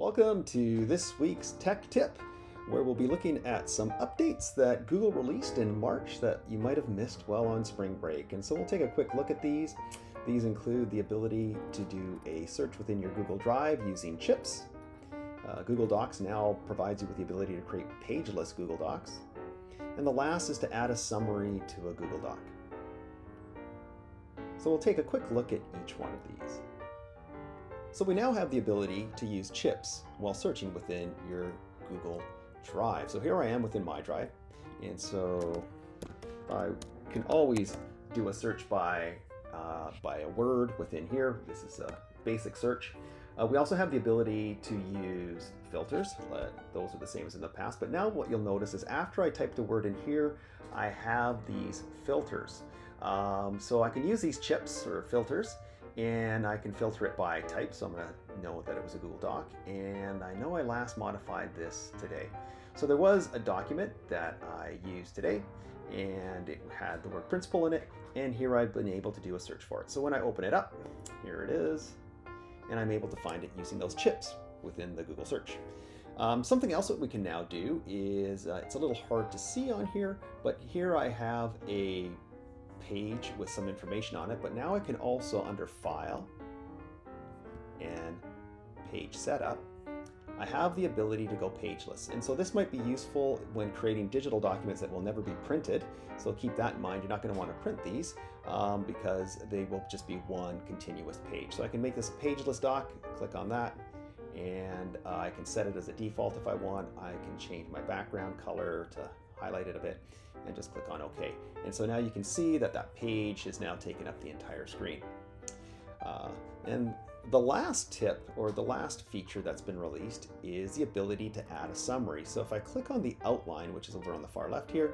Welcome to this week's Tech Tip, where we'll be looking at some updates that Google released in March that you might have missed while on spring break. And so we'll take a quick look at these. These include the ability to do a search within your Google Drive using chips. Google Docs now provides you with the ability to create pageless Google Docs. And the last is to add a summary to a Google Doc. So we'll take a quick look at each one of these. So we now have the ability to use chips while searching within your Google Drive. So here I am within my drive, and so I can always do a search by a word within here. This is a basic search. We also have the ability to use filters. Those are the same as in the past, but now what you'll notice is after I typed a word in here, I have these filters. So I can use these chips or filters, and I can filter it by type, so I'm going to know that it was a Google Doc, and I know I last modified this today. So there was a document that I used today, and it had the word principal in it, and here I've been able to do a search for it. So when I open it up, here it is, and I'm able to find it using those chips within the Google search. Something else that we can now do is, it's a little hard to see on here, but here I have a page with some information on it, but now I can also, under File and Page Setup, I have the ability to go pageless. And so this might be useful when creating digital documents that will never be printed. So keep that in mind. You're not going to want to print these because they will just be one continuous page. So I can make this a pageless doc, click on that, and I can set it as a default if I want. I can change my background color to highlight it a bit and just click on OK. And so now you can see that that page has now taken up the entire screen. And the last tip, or the last feature that's been released, is the ability to add a summary. So if I click on the outline, which is over on the far left here,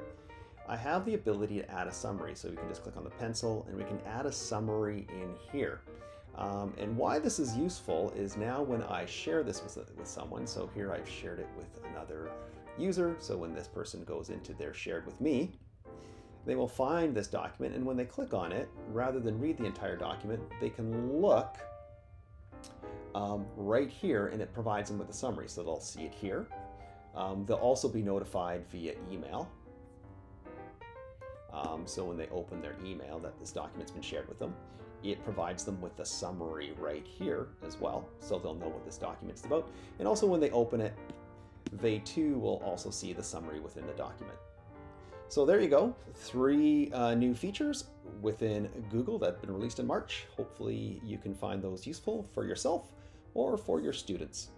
I have the ability to add a summary. So we can just click on the pencil and we can add a summary in here. And why this is useful is now when I share this with someone, so here I've shared it with another user, so when this person goes into their shared with me, they will find this document, and when they click on it, rather than read the entire document, they can look right here, and it provides them with a summary. So they'll see it here. They'll also be notified via email. So when they open their email that this document's been shared with them, it provides them with a summary right here as well, so they'll know what this document's about. And also when they open it, they too will also see the summary within the document. So there you go, 3 new features within Google that have been released in March. Hopefully you can find those useful for yourself or for your students.